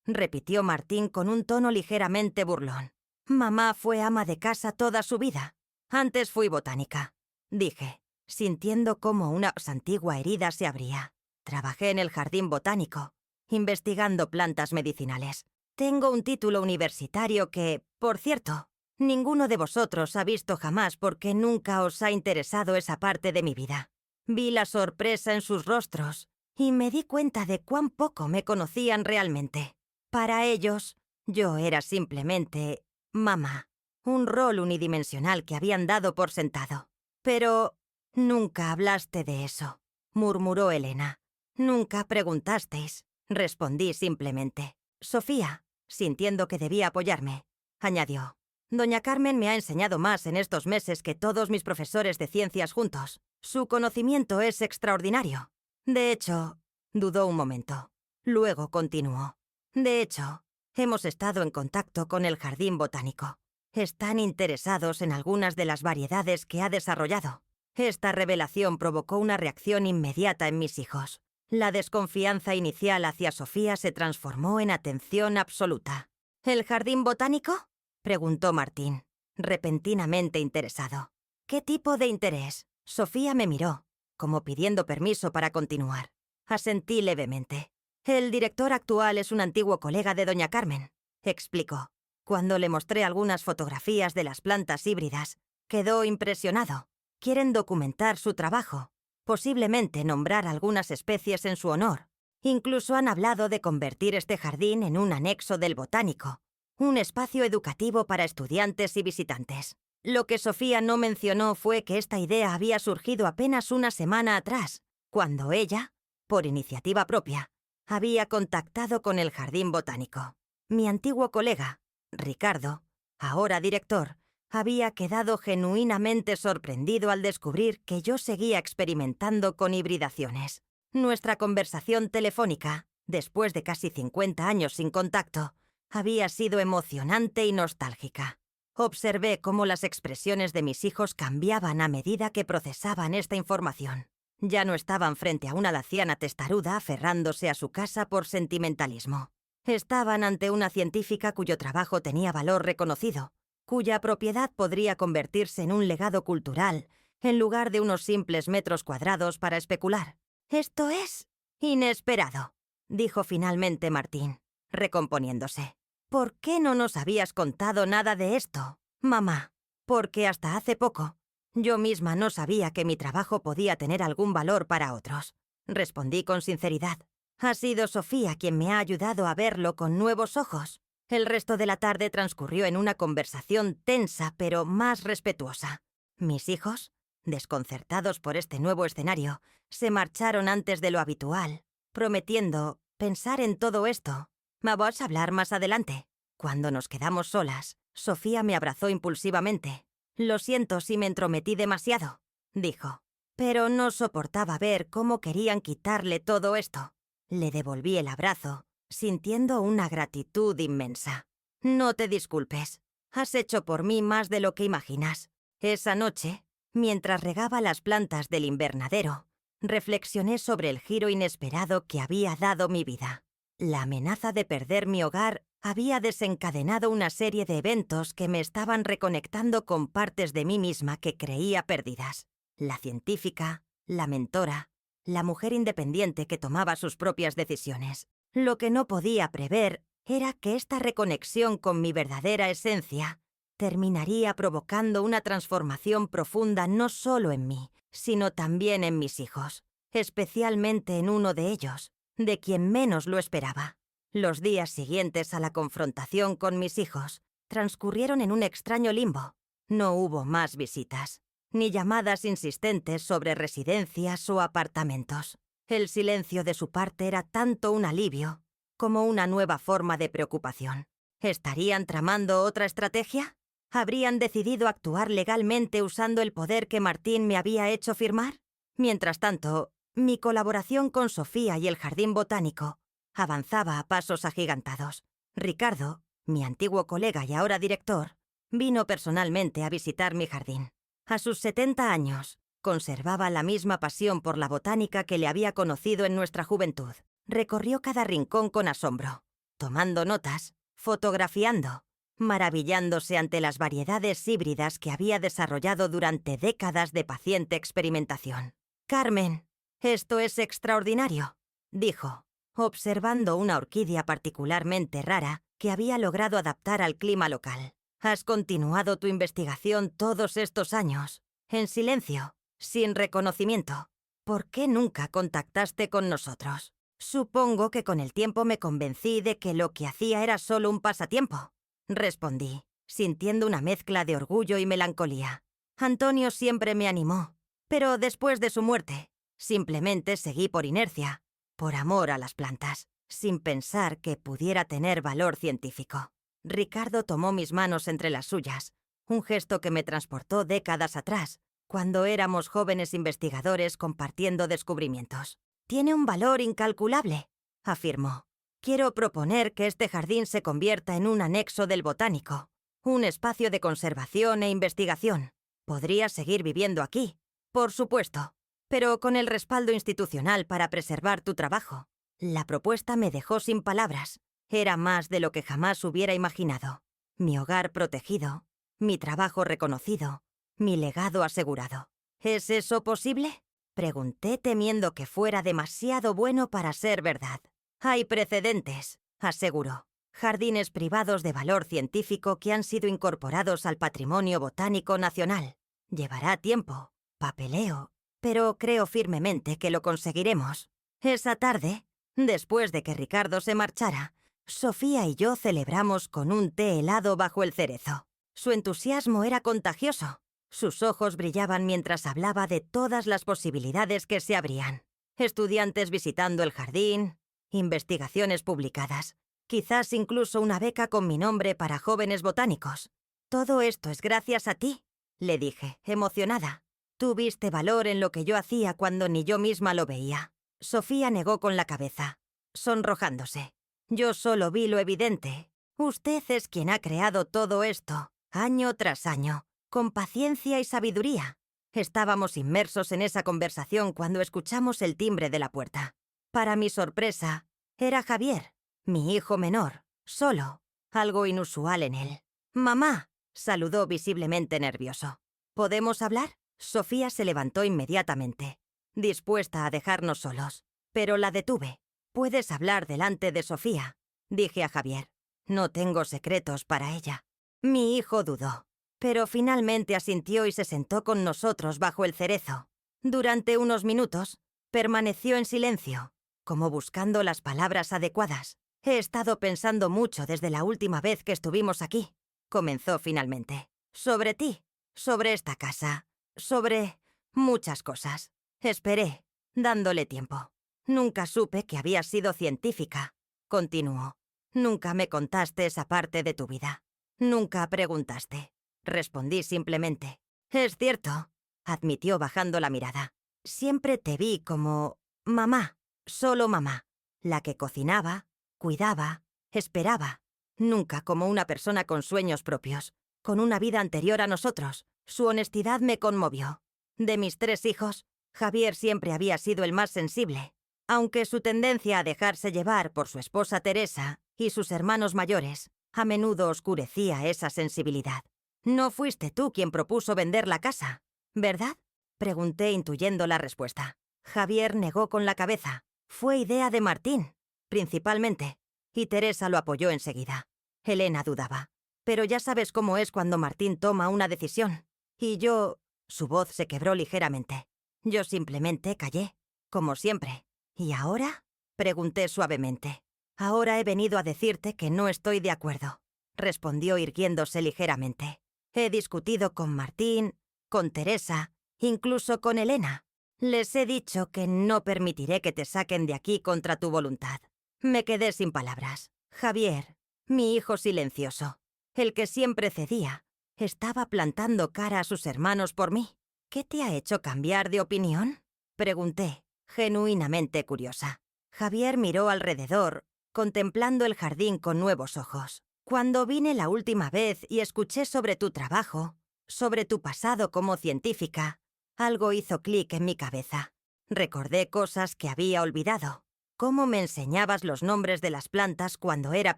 repitió Martín con un tono ligeramente burlón. Mamá fue ama de casa toda su vida. Antes fui botánica, dije, sintiendo cómo una antigua herida se abría. Trabajé en el jardín botánico, investigando plantas medicinales. Tengo un título universitario que, por cierto, ninguno de vosotros ha visto jamás porque nunca os ha interesado esa parte de mi vida. Vi la sorpresa en sus rostros y me di cuenta de cuán poco me conocían realmente. Para ellos, yo era simplemente mamá, un rol unidimensional que habían dado por sentado. Pero nunca hablaste de eso, murmuró Elena. Nunca preguntasteis, respondí simplemente. Sofía, sintiendo que debía apoyarme, añadió. Doña Carmen me ha enseñado más en estos meses que todos mis profesores de ciencias juntos. Su conocimiento es extraordinario. De hecho, dudó un momento. Luego continuó. De hecho, hemos estado en contacto con el jardín botánico. Están interesados en algunas de las variedades que ha desarrollado. Esta revelación provocó una reacción inmediata en mis hijos. La desconfianza inicial hacia Sofía se transformó en atención absoluta. ¿El jardín botánico?, preguntó Martín, repentinamente interesado. ¿Qué tipo de interés? Sofía me miró, como pidiendo permiso para continuar. Asentí levemente. El director actual es un antiguo colega de doña Carmen, explicó. Cuando le mostré algunas fotografías de las plantas híbridas, quedó impresionado. Quieren documentar su trabajo, posiblemente nombrar algunas especies en su honor. Incluso han hablado de convertir este jardín en un anexo del botánico, un espacio educativo para estudiantes y visitantes. Lo que Sofía no mencionó fue que esta idea había surgido apenas una semana atrás, cuando ella, por iniciativa propia, había contactado con el jardín botánico. Mi antiguo colega, Ricardo, ahora director, había quedado genuinamente sorprendido al descubrir que yo seguía experimentando con hibridaciones. Nuestra conversación telefónica, después de casi 50 años sin contacto, había sido emocionante y nostálgica. Observé cómo las expresiones de mis hijos cambiaban a medida que procesaban esta información. Ya no estaban frente a una laciana testaruda aferrándose a su casa por sentimentalismo. Estaban ante una científica cuyo trabajo tenía valor reconocido, cuya propiedad podría convertirse en un legado cultural, en lugar de unos simples metros cuadrados para especular. «Esto es inesperado», dijo finalmente Martín, recomponiéndose. «¿Por qué no nos habías contado nada de esto, mamá? Porque hasta hace poco, yo misma no sabía que mi trabajo podía tener algún valor para otros», respondí con sinceridad. «Ha sido Sofía quien me ha ayudado a verlo con nuevos ojos». El resto de la tarde transcurrió en una conversación tensa pero más respetuosa. Mis hijos, desconcertados por este nuevo escenario, se marcharon antes de lo habitual, prometiendo pensar en todo esto. «Vamos a hablar más adelante». Cuando nos quedamos solas, Sofía me abrazó impulsivamente. «Lo siento si me entrometí demasiado», dijo. Pero no soportaba ver cómo querían quitarle todo esto. Le devolví el abrazo, sintiendo una gratitud inmensa. «No te disculpes. Has hecho por mí más de lo que imaginas». Esa noche, mientras regaba las plantas del invernadero, reflexioné sobre el giro inesperado que había dado mi vida. La amenaza de perder mi hogar había desencadenado una serie de eventos que me estaban reconectando con partes de mí misma que creía perdidas. La científica, la mentora, la mujer independiente que tomaba sus propias decisiones. Lo que no podía prever era que esta reconexión con mi verdadera esencia terminaría provocando una transformación profunda no solo en mí, sino también en mis hijos, especialmente en uno de ellos, de quien menos lo esperaba. Los días siguientes a la confrontación con mis hijos transcurrieron en un extraño limbo. No hubo más visitas, ni llamadas insistentes sobre residencias o apartamentos. El silencio de su parte era tanto un alivio como una nueva forma de preocupación. ¿Estarían tramando otra estrategia? ¿Habrían decidido actuar legalmente usando el poder que Martín me había hecho firmar? Mientras tanto, mi colaboración con Sofía y el Jardín Botánico avanzaba a pasos agigantados. Ricardo, mi antiguo colega y ahora director, Vino personalmente a visitar mi jardín. A sus 70 años, conservaba la misma pasión por la botánica que le había conocido en nuestra juventud. Recorrió cada rincón con asombro, tomando notas, fotografiando, maravillándose ante las variedades híbridas que había desarrollado durante décadas de paciente experimentación. «Carmen, esto es extraordinario», dijo, observando una orquídea particularmente rara que había logrado adaptar al clima local. «Has continuado tu investigación todos estos años, en silencio, sin reconocimiento. ¿Por qué nunca contactaste con nosotros?» «Supongo que con el tiempo me convencí de que lo que hacía era solo un pasatiempo», respondí, sintiendo una mezcla de orgullo y melancolía. «Antonio siempre me animó, pero después de su muerte, simplemente seguí por inercia, por amor a las plantas, sin pensar que pudiera tener valor científico». Ricardo tomó mis manos entre las suyas, un gesto que me transportó décadas atrás, cuando éramos jóvenes investigadores compartiendo descubrimientos. «Tiene un valor incalculable», afirmó. «Quiero proponer que este jardín se convierta en un anexo del botánico, un espacio de conservación e investigación. Podría seguir viviendo aquí, por supuesto, pero con el respaldo institucional para preservar tu trabajo». La propuesta me dejó sin palabras. Era más de lo que jamás hubiera imaginado. Mi hogar protegido, mi trabajo reconocido, mi legado asegurado. «¿Es eso posible?», pregunté, temiendo que fuera demasiado bueno para ser verdad. «Hay precedentes», aseguró. «Jardines privados de valor científico que han sido incorporados al patrimonio botánico nacional. Llevará tiempo, papeleo, pero creo firmemente que lo conseguiremos». Esa tarde, después de que Ricardo se marchara, Sofía y yo celebramos con un té helado bajo el cerezo. Su entusiasmo era contagioso. Sus ojos brillaban mientras hablaba de todas las posibilidades que se abrían. Estudiantes visitando el jardín, investigaciones publicadas, quizás incluso una beca con mi nombre para jóvenes botánicos. «Todo esto es gracias a ti», le dije, emocionada. «Tú viste valor en lo que yo hacía cuando ni yo misma lo veía». Sofía negó con la cabeza, sonrojándose. «Yo solo vi lo evidente. Usted es quien ha creado todo esto, año tras año, con paciencia y sabiduría». Estábamos inmersos en esa conversación cuando escuchamos el timbre de la puerta. Para mi sorpresa, era Javier, mi hijo menor, solo, algo inusual en él. «Mamá», saludó visiblemente nervioso. «¿Podemos hablar?». Sofía se levantó inmediatamente, dispuesta a dejarnos solos, pero la detuve. «Puedes hablar delante de Sofía», dije a Javier. «No tengo secretos para ella». Mi hijo dudó, pero finalmente asintió y se sentó con nosotros bajo el cerezo. Durante unos minutos, permaneció en silencio, como buscando las palabras adecuadas. «He estado pensando mucho desde la última vez que estuvimos aquí», comenzó finalmente. «Sobre ti, sobre esta casa, sobre muchas cosas. Esperé, dándole tiempo. Nunca supe que habías sido científica», continuó. «Nunca me contaste esa parte de tu vida. Nunca preguntaste». Respondí simplemente. «Es cierto», admitió bajando la mirada. «Siempre te vi como mamá, solo mamá, la que cocinaba, cuidaba, esperaba. Nunca como una persona con sueños propios, con una vida anterior a nosotros». Su honestidad me conmovió. De mis 3 hijos, Javier siempre había sido el más sensible, aunque su tendencia a dejarse llevar por su esposa Teresa y sus hermanos mayores a menudo oscurecía esa sensibilidad. «No fuiste tú quien propuso vender la casa, ¿verdad?», pregunté intuyendo la respuesta. Javier negó con la cabeza. «Fue idea de Martín, principalmente, y Teresa lo apoyó enseguida». Elena dudaba. «Pero ya sabes cómo es cuando Martín toma una decisión. Y yo...». Su voz se quebró ligeramente. Yo simplemente callé, como siempre. «¿Y ahora?», pregunté suavemente. «Ahora he venido a decirte que no estoy de acuerdo», respondió irguiéndose ligeramente. «He discutido con Martín, con Teresa, incluso con Elena. Les he dicho que no permitiré que te saquen de aquí contra tu voluntad». Me quedé sin palabras. Javier, mi hijo silencioso, el que siempre cedía, estaba plantando cara a sus hermanos por mí. «¿Qué te ha hecho cambiar de opinión?», pregunté, genuinamente curiosa. Javier miró alrededor, contemplando el jardín con nuevos ojos. Cuando vine la última vez y escuché sobre tu trabajo, sobre tu pasado como científica, algo hizo clic en mi cabeza. Recordé cosas que había olvidado. Cómo me enseñabas los nombres de las plantas cuando era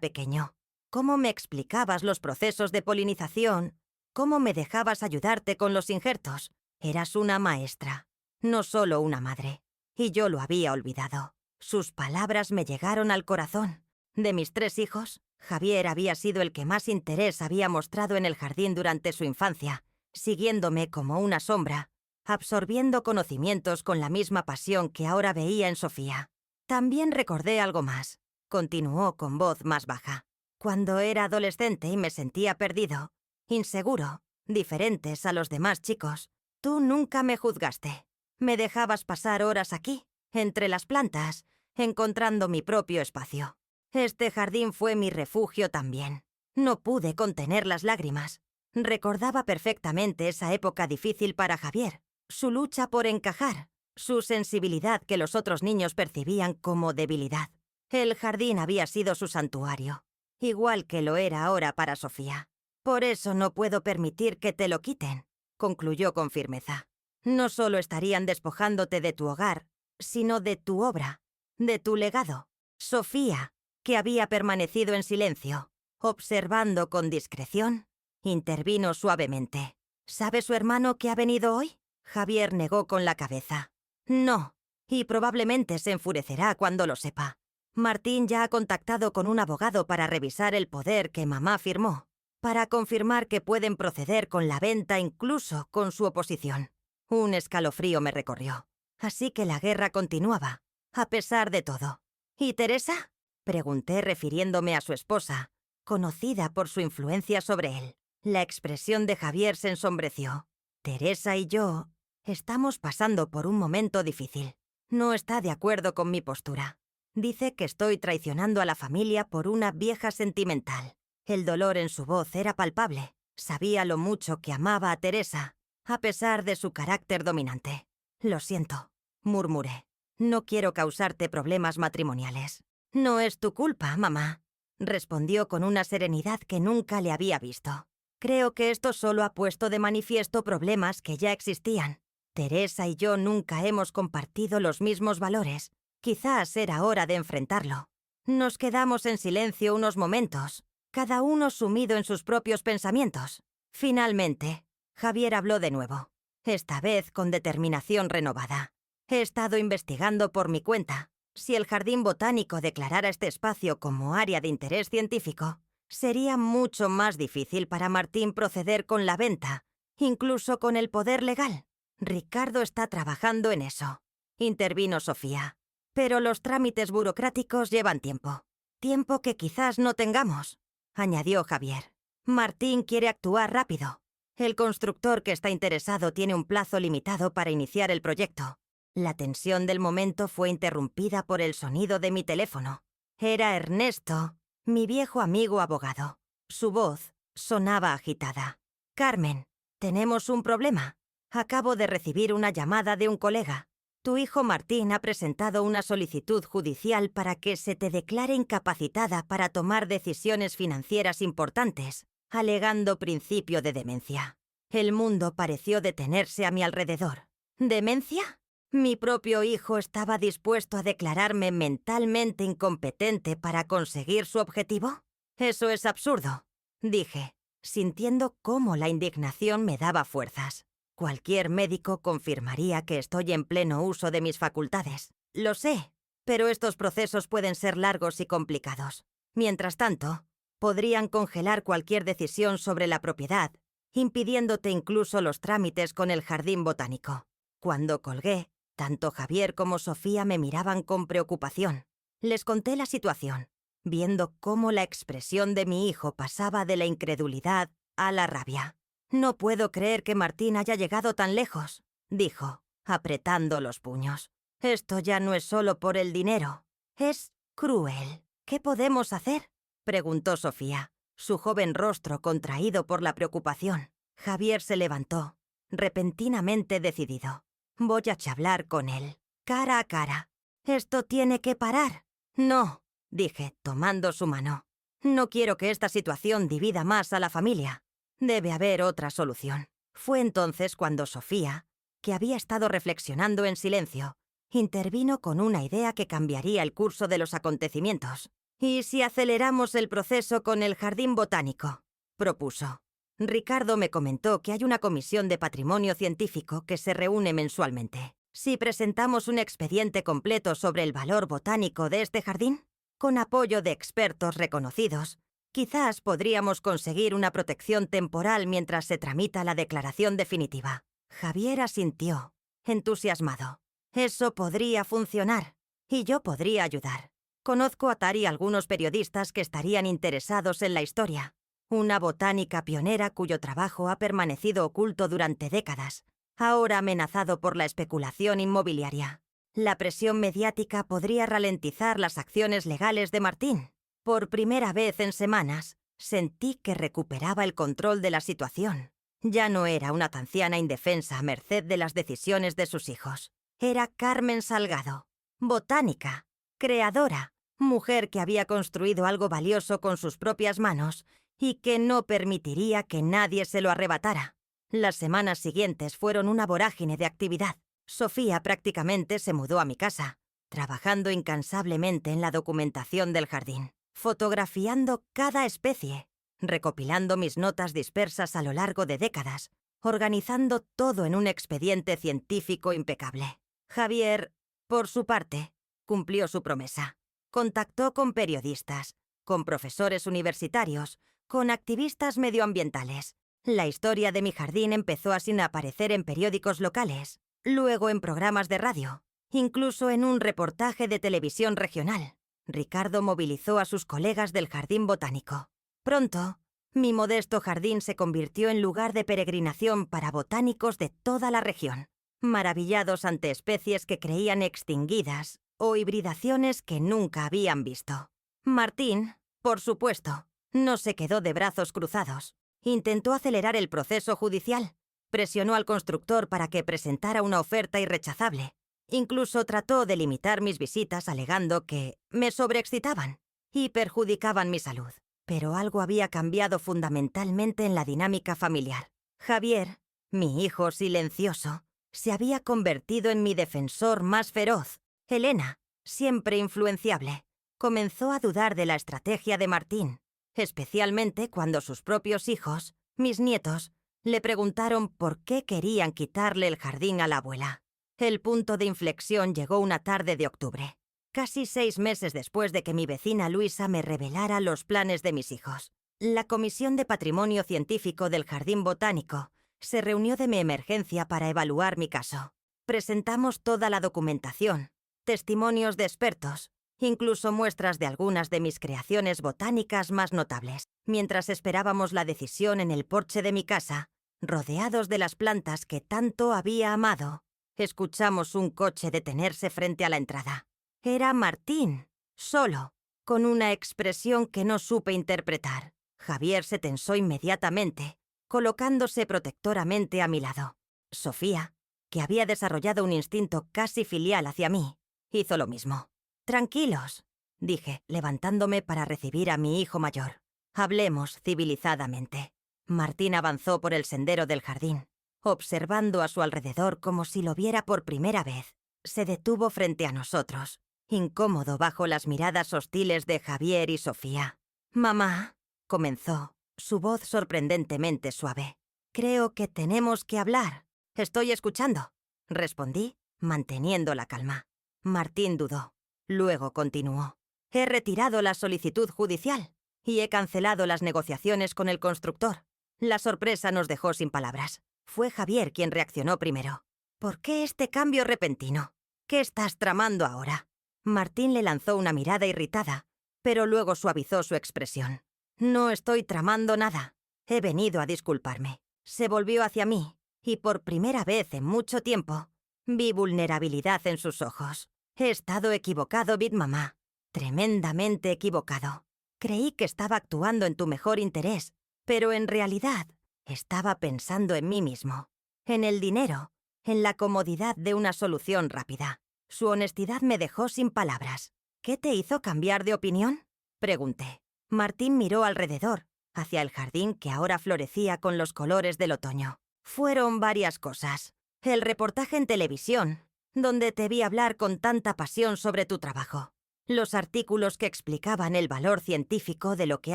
pequeño. Cómo me explicabas los procesos de polinización. Cómo me dejabas ayudarte con los injertos. Eras una maestra, no solo una madre. Y yo lo había olvidado. Sus palabras me llegaron al corazón. De mis 3 hijos, Javier había sido el que más interés había mostrado en el jardín durante su infancia, siguiéndome como una sombra, absorbiendo conocimientos con la misma pasión que ahora veía en Sofía. También recordé algo más. Continuó con voz más baja. Cuando era adolescente y me sentía perdido, inseguro, diferentes a los demás chicos, tú nunca me juzgaste. Me dejabas pasar horas aquí, entre las plantas, encontrando mi propio espacio. Este jardín fue mi refugio también. No pude contener las lágrimas. Recordaba perfectamente esa época difícil para Javier, su lucha por encajar, su sensibilidad que los otros niños percibían como debilidad. El jardín había sido su santuario, igual que lo era ahora para Sofía. Por eso no puedo permitir que te lo quiten, concluyó con firmeza. No solo estarían despojándote de tu hogar, sino de tu obra, de tu legado. Sofía, que había permanecido en silencio, observando con discreción, intervino suavemente. ¿Sabe su hermano que ha venido hoy? Javier negó con la cabeza. No, y probablemente se enfurecerá cuando lo sepa. Martín ya ha contactado con un abogado para revisar el poder que mamá firmó, para confirmar que pueden proceder con la venta incluso con su oposición. Un escalofrío me recorrió. Así que la guerra continuaba, a pesar de todo. ¿Y Teresa? Pregunté refiriéndome a su esposa, conocida por su influencia sobre él. La expresión de Javier se ensombreció. Teresa y yo estamos pasando por un momento difícil. No está de acuerdo con mi postura. Dice que estoy traicionando a la familia por una vieja sentimental. El dolor en su voz era palpable. Sabía lo mucho que amaba a Teresa, a pesar de su carácter dominante. Lo siento, murmuré. No quiero causarte problemas matrimoniales. No es tu culpa, mamá, respondió con una serenidad que nunca le había visto. Creo que esto solo ha puesto de manifiesto problemas que ya existían. Teresa y yo nunca hemos compartido los mismos valores. Quizás era hora de enfrentarlo. Nos quedamos en silencio unos momentos, cada uno sumido en sus propios pensamientos. Finalmente, Javier habló de nuevo, esta vez con determinación renovada. He estado investigando por mi cuenta. Si el Jardín Botánico declarara este espacio como área de interés científico, sería mucho más difícil para Martín proceder con la venta, incluso con el poder legal. Ricardo está trabajando en eso, intervino Sofía. Pero los trámites burocráticos llevan tiempo. Tiempo que quizás no tengamos, añadió Javier. Martín quiere actuar rápido. El constructor que está interesado tiene un plazo limitado para iniciar el proyecto. La tensión del momento fue interrumpida por el sonido de mi teléfono. Era Ernesto, mi viejo amigo abogado. Su voz sonaba agitada. Carmen, tenemos un problema. Acabo de recibir una llamada de un colega. Tu hijo Martín ha presentado una solicitud judicial para que se te declare incapacitada para tomar decisiones financieras importantes, alegando principio de demencia. El mundo pareció detenerse a mi alrededor. ¿Demencia? ¿Mi propio hijo estaba dispuesto a declararme mentalmente incompetente para conseguir su objetivo? Eso es absurdo, dije, sintiendo cómo la indignación me daba fuerzas. Cualquier médico confirmaría que estoy en pleno uso de mis facultades. Lo sé, pero estos procesos pueden ser largos y complicados. Mientras tanto, podrían congelar cualquier decisión sobre la propiedad, impidiéndote incluso los trámites con el Jardín Botánico. Cuando colgué, tanto Javier como Sofía me miraban con preocupación. Les conté la situación, viendo cómo la expresión de mi hijo pasaba de la incredulidad a la rabia. No puedo creer que Martín haya llegado tan lejos, dijo, apretando los puños. Esto ya no es solo por el dinero. Es cruel. ¿Qué podemos hacer?, preguntó Sofía, su joven rostro contraído por la preocupación. Javier se levantó, repentinamente decidido. Voy a charlar con él, cara a cara. Esto tiene que parar. No, dije, tomando su mano. No quiero que esta situación divida más a la familia. Debe haber otra solución. Fue entonces cuando Sofía, que había estado reflexionando en silencio, intervino con una idea que cambiaría el curso de los acontecimientos. «¿Y si aceleramos el proceso con el jardín botánico?», propuso. Ricardo me comentó que hay una comisión de patrimonio científico que se reúne mensualmente. Si presentamos un expediente completo sobre el valor botánico de este jardín, con apoyo de expertos reconocidos, quizás podríamos conseguir una protección temporal mientras se tramita la declaración definitiva. Javier asintió, entusiasmado. Eso podría funcionar, y yo podría ayudar. Conozco a Tari y algunos periodistas que estarían interesados en la historia. Una botánica pionera cuyo trabajo ha permanecido oculto durante décadas, ahora amenazado por la especulación inmobiliaria. La presión mediática podría ralentizar las acciones legales de Martín. Por primera vez en semanas, sentí que recuperaba el control de la situación. Ya no era una anciana indefensa a merced de las decisiones de sus hijos. Era Carmen Salgado, botánica, creadora, mujer que había construido algo valioso con sus propias manos y que no permitiría que nadie se lo arrebatara. Las semanas siguientes fueron una vorágine de actividad. Sofía prácticamente se mudó a mi casa, trabajando incansablemente en la documentación del jardín, fotografiando cada especie, recopilando mis notas dispersas a lo largo de décadas, organizando todo en un expediente científico impecable. Javier, por su parte, cumplió su promesa. Contactó con periodistas, con profesores universitarios, con activistas medioambientales. La historia de mi jardín empezó a sin aparecer en periódicos locales, luego en programas de radio, incluso en un reportaje de televisión regional. Ricardo movilizó a sus colegas del jardín botánico. Pronto, mi modesto jardín se convirtió en lugar de peregrinación para botánicos de toda la región, maravillados ante especies que creían extinguidas o hibridaciones que nunca habían visto. Martín, por supuesto, no se quedó de brazos cruzados. Intentó acelerar el proceso judicial. Presionó al constructor para que presentara una oferta irrechazable. Incluso trató de limitar mis visitas alegando que me sobreexcitaban y perjudicaban mi salud. Pero algo había cambiado fundamentalmente en la dinámica familiar. Javier, mi hijo silencioso, se había convertido en mi defensor más feroz. Elena, siempre influenciable, comenzó a dudar de la estrategia de Martín, especialmente cuando sus propios hijos, mis nietos, le preguntaron por qué querían quitarle el jardín a la abuela. El punto de inflexión llegó una tarde de octubre, casi 6 meses después de que mi vecina Luisa me revelara los planes de mis hijos. La Comisión de Patrimonio Científico del Jardín Botánico se reunió de emergencia para evaluar mi caso. Presentamos toda la documentación, testimonios de expertos, incluso muestras de algunas de mis creaciones botánicas más notables. Mientras esperábamos la decisión en el porche de mi casa, rodeados de las plantas que tanto había amado, escuchamos un coche detenerse frente a la entrada. Era Martín, solo, con una expresión que no supe interpretar. Javier se tensó inmediatamente, colocándose protectoramente a mi lado. Sofía, que había desarrollado un instinto casi filial hacia mí, hizo lo mismo. «Tranquilos», dije, levantándome para recibir a mi hijo mayor. «Hablemos civilizadamente». Martín avanzó por el sendero del jardín, observando a su alrededor como si lo viera por primera vez. Se detuvo frente a nosotros, incómodo bajo las miradas hostiles de Javier y Sofía. «Mamá», comenzó, su voz sorprendentemente suave. «Creo que tenemos que hablar». «Estoy escuchando», respondí, manteniendo la calma. Martín dudó. Luego continuó. «He retirado la solicitud judicial y he cancelado las negociaciones con el constructor». La sorpresa nos dejó sin palabras. Fue Javier quien reaccionó primero. «¿Por qué este cambio repentino? ¿Qué estás tramando ahora?» Martín le lanzó una mirada irritada, pero luego suavizó su expresión. «No estoy tramando nada. He venido a disculparme». Se volvió hacia mí y por primera vez en mucho tiempo vi vulnerabilidad en sus ojos. «He estado equivocado, Big Mamá. Tremendamente equivocado. Creí que estaba actuando en tu mejor interés, pero en realidad estaba pensando en mí mismo, en el dinero, en la comodidad de una solución rápida». Su honestidad me dejó sin palabras. «¿Qué te hizo cambiar de opinión?», pregunté. Martín miró alrededor, hacia el jardín que ahora florecía con los colores del otoño. Fueron varias cosas. El reportaje en televisión, donde te vi hablar con tanta pasión sobre tu trabajo. Los artículos que explicaban el valor científico de lo que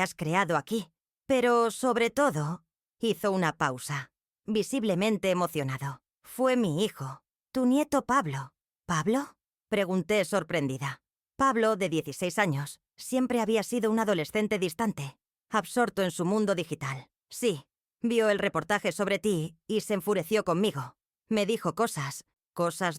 has creado aquí. Pero, sobre todo, hizo una pausa, visiblemente emocionado. Fue mi hijo, tu nieto Pablo. ¿Pablo? Pregunté sorprendida. Pablo, de 16 años, siempre había sido un adolescente distante, absorto en su mundo digital. Sí, vio el reportaje sobre ti y se enfureció conmigo. Me dijo cosas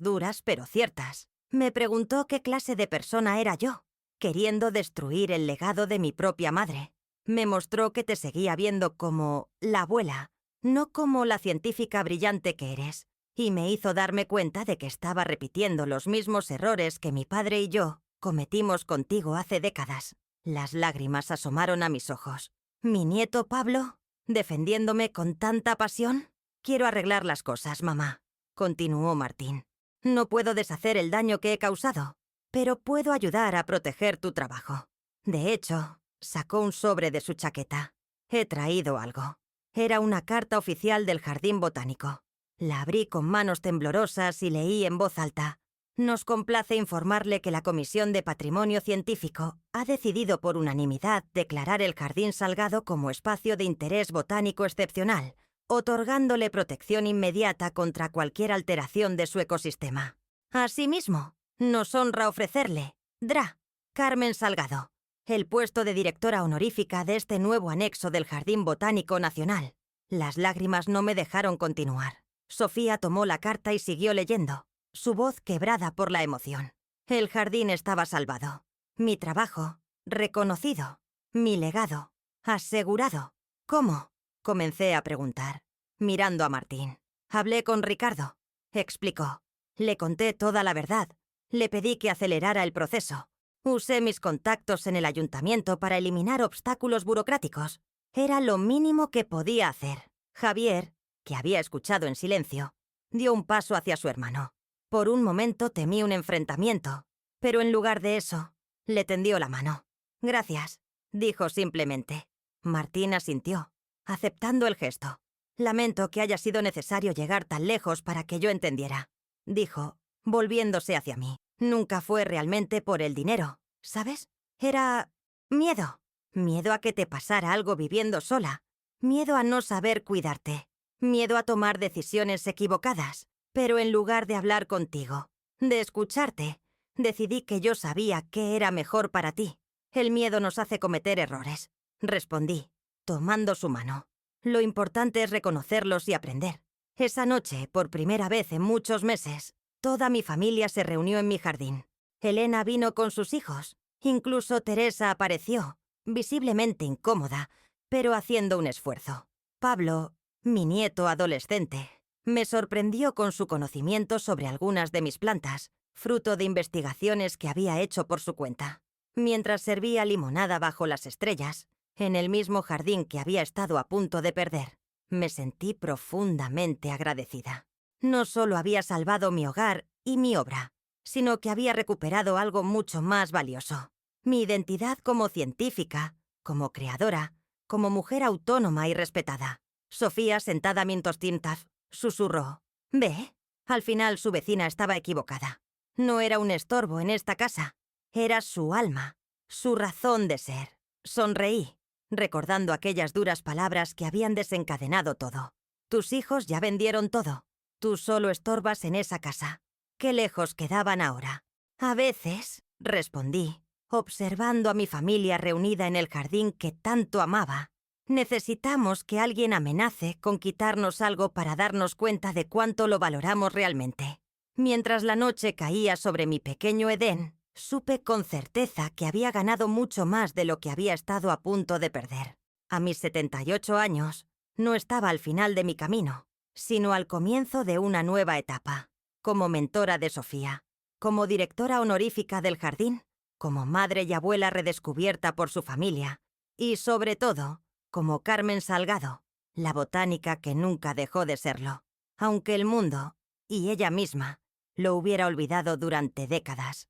duras pero ciertas. Me preguntó qué clase de persona era yo, queriendo destruir el legado de mi propia madre. Me mostró que te seguía viendo como la abuela, no como la científica brillante que eres, y me hizo darme cuenta de que estaba repitiendo los mismos errores que mi padre y yo cometimos contigo hace décadas. Las lágrimas asomaron a mis ojos. ¿Mi nieto Pablo? ¿Defendiéndome con tanta pasión? Quiero arreglar las cosas, mamá, continuó Martín. No puedo deshacer el daño que he causado, pero puedo ayudar a proteger tu trabajo. De hecho, sacó un sobre de su chaqueta. He traído algo. Era una carta oficial del Jardín Botánico. La abrí con manos temblorosas y leí en voz alta. Nos complace informarle que la Comisión de Patrimonio Científico ha decidido por unanimidad declarar el Jardín Salgado como espacio de interés botánico excepcional, otorgándole protección inmediata contra cualquier alteración de su ecosistema. Asimismo, nos honra ofrecerle, Dra. Carmen Salgado, el puesto de directora honorífica de este nuevo anexo del Jardín Botánico Nacional. Las lágrimas no me dejaron continuar. Sofía tomó la carta y siguió leyendo, su voz quebrada por la emoción. El jardín estaba salvado. Mi trabajo, reconocido. Mi legado, asegurado. ¿Cómo? Comencé a preguntar, mirando a Martín. Hablé con Ricardo, explicó. Le conté toda la verdad. Le pedí que acelerara el proceso. Usé mis contactos en el ayuntamiento para eliminar obstáculos burocráticos. Era lo mínimo que podía hacer. Javier, que había escuchado en silencio, dio un paso hacia su hermano. Por un momento temí un enfrentamiento, pero en lugar de eso, le tendió la mano. Gracias, dijo simplemente. Martín asintió, aceptando el gesto. Lamento que haya sido necesario llegar tan lejos para que yo entendiera, dijo, volviéndose hacia mí. Nunca fue realmente por el dinero, ¿sabes? Era miedo. Miedo a que te pasara algo viviendo sola. Miedo a no saber cuidarte. Miedo a tomar decisiones equivocadas. Pero en lugar de hablar contigo, de escucharte, decidí que yo sabía qué era mejor para ti. El miedo nos hace cometer errores, respondí, tomando su mano. Lo importante es reconocerlos y aprender. Esa noche, por primera vez en muchos meses, toda mi familia se reunió en mi jardín. Elena vino con sus hijos. Incluso Teresa apareció, visiblemente incómoda, pero haciendo un esfuerzo. Pablo, mi nieto adolescente, me sorprendió con su conocimiento sobre algunas de mis plantas, fruto de investigaciones que había hecho por su cuenta. Mientras servía limonada bajo las estrellas, en el mismo jardín que había estado a punto de perder, me sentí profundamente agradecida. No solo había salvado mi hogar y mi obra, sino que había recuperado algo mucho más valioso. Mi identidad como científica, como creadora, como mujer autónoma y respetada. Sofía, sentada mientras tintas, susurró. «¿Ve? Al final su vecina estaba equivocada. No era un estorbo en esta casa. Era su alma, su razón de ser». Sonreí, recordando aquellas duras palabras que habían desencadenado todo. Tus hijos ya vendieron todo. Tú solo estorbas en esa casa. ¿Qué lejos quedaban ahora? A veces, respondí, observando a mi familia reunida en el jardín que tanto amaba. Necesitamos que alguien amenace con quitarnos algo para darnos cuenta de cuánto lo valoramos realmente. Mientras la noche caía sobre mi pequeño Edén, supe con certeza que había ganado mucho más de lo que había estado a punto de perder. A mis 78 años, no estaba al final de mi camino, sino al comienzo de una nueva etapa. Como mentora de Sofía, como directora honorífica del jardín, como madre y abuela redescubierta por su familia, y sobre todo, como Carmen Salgado, la botánica que nunca dejó de serlo, aunque el mundo, y ella misma, lo hubiera olvidado durante décadas.